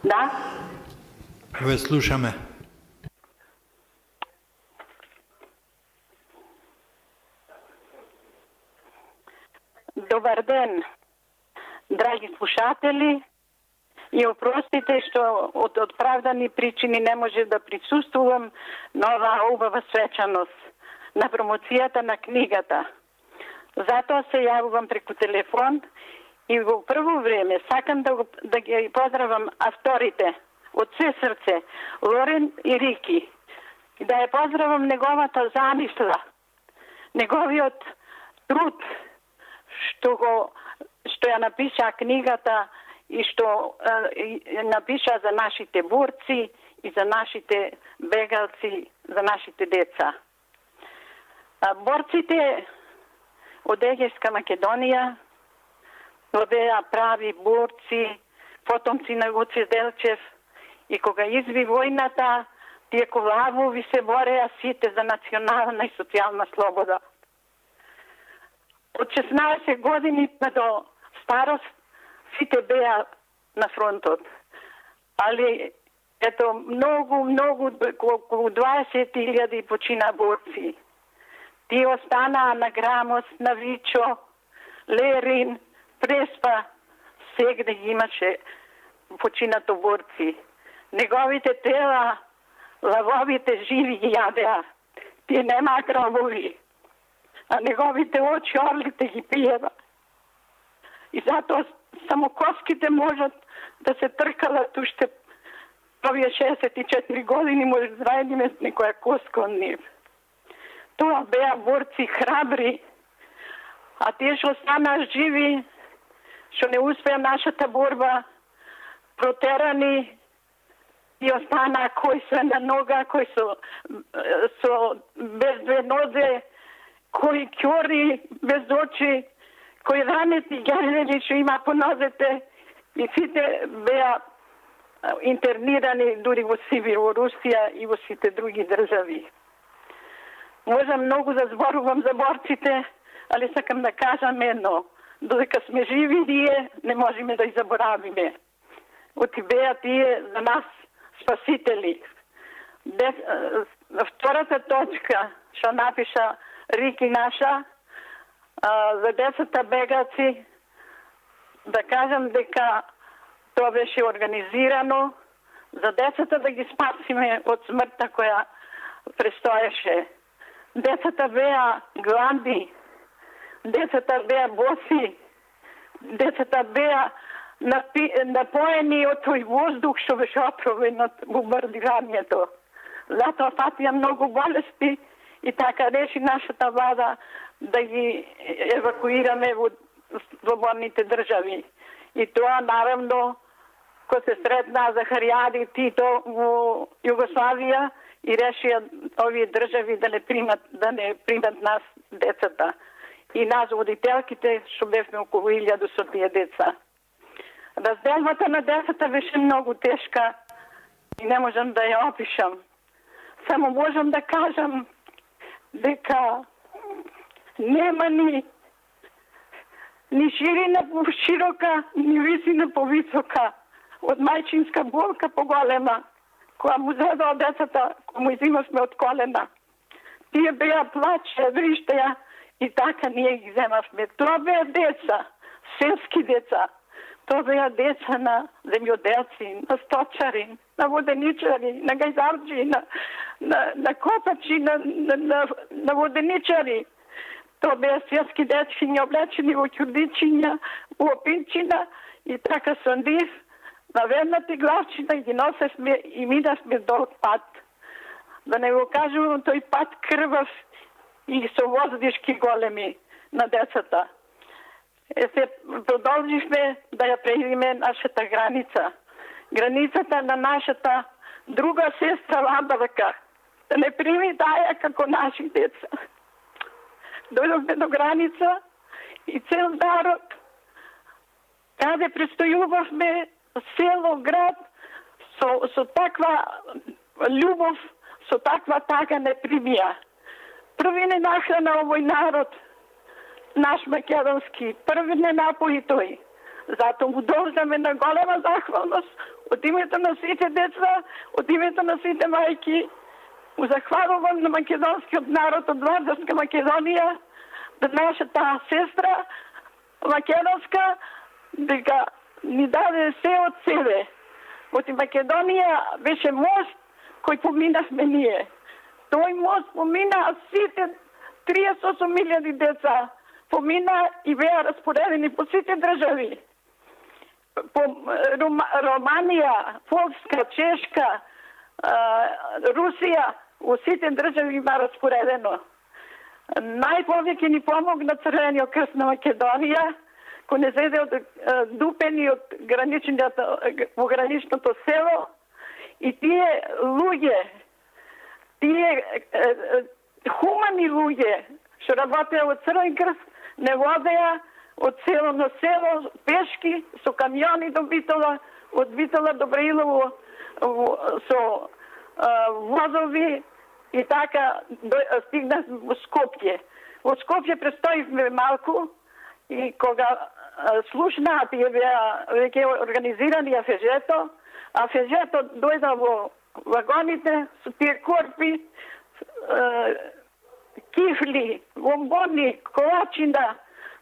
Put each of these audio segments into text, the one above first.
Да? Ве слушаме. Добар ден, драги слушатели, и опростите што од оправдани причини не може да присуствувам на оваа убава свечаност на промоцијата на книгата. Затоа се јавувам преку телефон и во прво време сакам да ги поздравам авторите од се срце, Лорен и Рики, и да ја поздравам неговата замисла, неговиот труд, што ја напиша книгата и што напиша за нашите борци и за нашите бегалци, за нашите деца. Борците од Егејска Македонија беа прави борци, потомци на Гоце Делчев, и кога изби војната, тие ковлавови се бореа сите за национална и социјална слобода. Од 16 години па до старост сите беа на фронтот. Али ето многу околу 20.000 почина борци. Тие останаа на Грамост, на Вичо, Лерин, Преспа, сегде имаше починато борци. Неговите тела, лавовите живи ги јадеа. Тие немаа гробови, а неговите очи орлите ги пиева. И затоа само коските можат да се тркалат уште овие 64 години, може да најдеме некоја коска од нив. Тоа беа борци храбри, а тие што останаа живи, што не успеа нашата борба, протерани, и останаа кои се на нога, кои со без две нозе, кои ќори без очи, кои ранети ѓајлени што има по нозете, и сите беа интернирани дури во Сибир, во Русија и во сите други држави. Можам многу да зборувам за борците, али сакам да кажам едно. Додека сме живи ние, не можеме да ги заборавиме. Оти беа тие за нас спасители. Втората точка што напиша Рики наша, за децата бегаци, да кажам дека тоа беше организирано за децата да ги спасиме од смртта која престоеше. Децата беа гладни, децата беа боси, децата беа напоени од тој воздух што беше отровен од бомбардирањето. Затоа патија многу болести и така реши нашата влада да ги евакуираме во слободните држави. И тоа наравно кој се сретна Захаријади Тито во Југославија и решија овие држави да не примат нас децата. И нас водителките што бевме околу 1000 со тие деца. Разделбата на децата беше многу тешка и не можам да ја опишам. Само можам да кажам дека нема ни ширина по широка, ни висина по висока, од мајчинска болка поголема, која му зеда од децата, која му изимавме од колена. Тие беа плачеа, вриштеа и така ние ги земавме. Тоа беа деца, селски деца. Тоа беа деца на земјоделци, на сточари, на воденичари, на гајзарджи, на копачи, на воденичари. Тоа беа селски дечиња облечени во ќурдичиња, во опинчина и така со нив на верната главчина ги носевме и минавме долг пат. Да не го кажувам тој пат крвав и со воздишки големи на децата. Се продолживме да ја преидиме нашата граница. Границата на нашата друга сестра Лабавка. Да не прими таја како наши деца. Дојдовме до граница и цел народ, каде престојувавме, село, град, со таква љубов, со таква тага не примија. Први не нахрана овој народ, наш македонски, први не напои тој. Зато му должаме на голема захвалност од името на сите деца, од името на сите мајки, му захвалувам на македонскиот народ од Вардарска Македонија, да нашата сестра македонска, дека ни даде се од себе. Од Македонија беше мост кој поминавме ние. Тој мост помина сите 38.000 деца, помина и беа распоредени по сите држави. По Романија, Полска, Чешка, Русија, во сите држави има распоредено. Најповеќе ни помогна Црвениот крст на Македонија, кој не зеде од дупени од во граничното село, и тие луѓе, тие хумани луѓе, што работеа во Црвен крст, не водеа од село на село, пешки, со камиони до Битола, од Битола до Браилово, со возови, и така стигнав во Скопје. Во Скопје престоивме малку, и кога слушнаа, тие беа веќе организирани афежето, афежето дојда во вагоните со тие корпи, кифли, бомбони, колачина,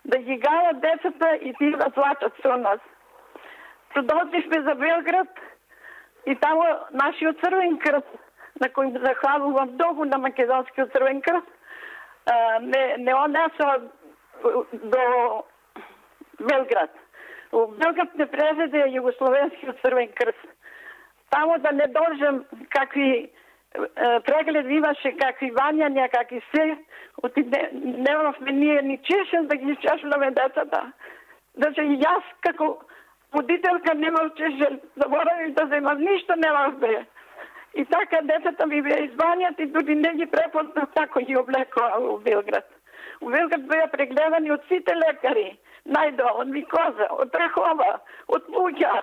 да ги гајат децата и тие да плачат со нас. Продолживме за Белград и таму нашиот Црвен крст, на кој захвалувам многу на македонскиот Црвен крст, не однесува до Белград. Во Белград не преведе Југословенскиот Црвен крст. Таму да не должам какви преглед имаше, какви вањања, какви се, немавме ние ни чешен да ги чешуваме децата. Значи јас како водителка немав чешен, заборавив да земам, ништо немавме. И така децата ми беа извањати, дури не ги препознав како ги облекоа во Белград. У Белград беа прегледани од сите лекари, најдо, од микоза, од трахова, од луѓа.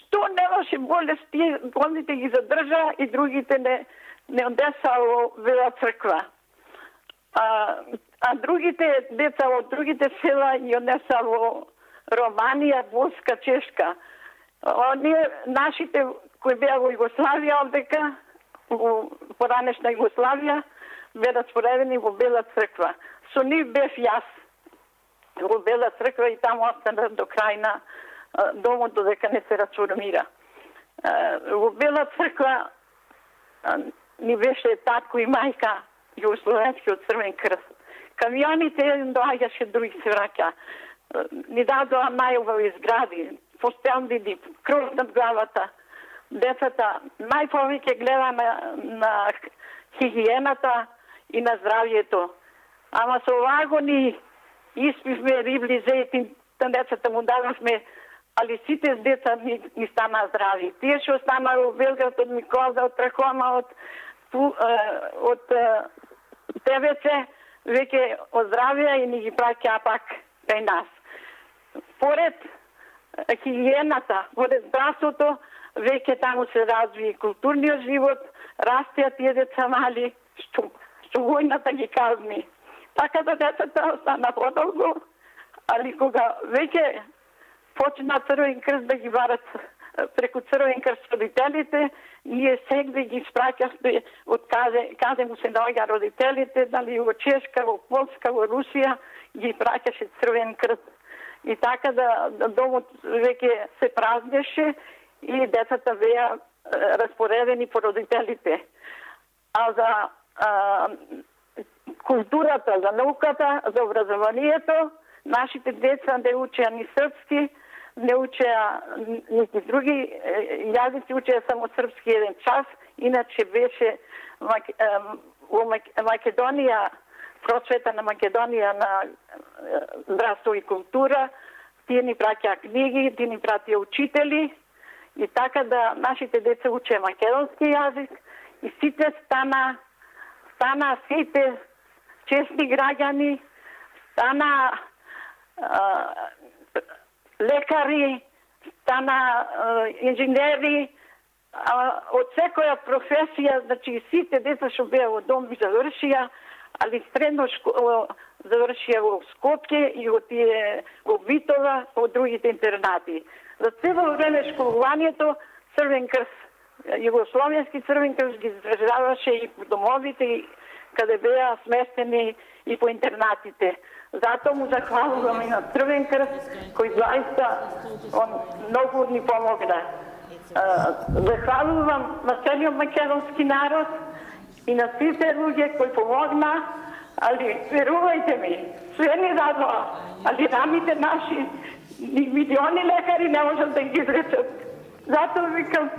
Што немаше болести, болните ги задржа и другите не одеса во Бела црква. А другите деца од другите села ги однеса во Романија, Полска, Чешка. Оние нашите кои беа во Југославија овдека, во поранешна Југославија, беа распоредени во Бела црква. Со нив бев јас во Бела црква и таму остана до крај на домот додека не се расформира. Во Бела црква ни беше татко и мајка Југословенскиот Црвен крст. Камионите доаѓаше, други се враќа. Ни дадоа најубави згради, постелни, кров над главата. Децата најповеќе гледа на хигиената и на здравјето. Ама со вагони испивме рибли, зејтин, децата му дававме, али сите деца ни станаа здрави. Тие што останаа во Белград од микоза, од трахома, од ТВЦ, веќе оздравија и ни ги праќаа пак кај нас. Поред хигиената, поред здравството, веќе таму се разви културниот живот, растеа тие деца мали, што војната ги казни. Така да децата остана подолго, али кога веќе почна Црвен крст да ги барат преку Црвен крст родителите, ние сегде ги спраќавме од каде му се наоѓа родителите, дали во Чешка, во Полска, во Русија, ги праќаше Црвен крст. И така да домот веќе се празнеше и децата беа распоредени по родителите. А за културата, за науката, за образованието, нашите деца не учеа ни српски, не учеа нити други јазици, учеа само српски еден час, иначе беше во Македонија, просвета на Македонија на здравство и култура, тие ни праќаа книги, тие ни пратија учители, и така да нашите деца учеа македонски јазик, и сите стана сите честни граѓани, стана лекари, стана инженери, од секоја професија, значи сите деца што беа во дом завршија, али средно школа завршија во Скопје и во Битола, во другите интернати. За цело време школувањето Црвен крст, југословенски Црвен крст ги издржаваше и по домовите, и каде беа сместени и по интернатите. Затоа му захвалувам и на Црвен крст, кој заista он многу ни помогна. Захвалувам на целиот македонски народ и на сите луѓе кои помогна, али верувајте ми, све ни дадоа, али рамите наши, милиони лекари не можат да ги излечат. Затоа викам,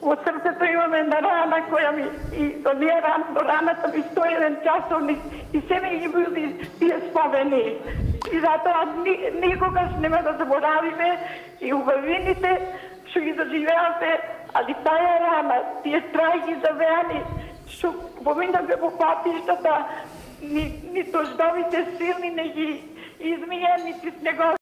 во срцето имаме една рана која ми, и до раната ми стои еден часовник и се ми ги буди тие спомени. И затоа никогаш нема да заборавиме и убавините што ги доживеавме, али тая рана, тие трајги завеани, што поминавме по патиштата, ни дождовите силни не ги измијани, нити снегови.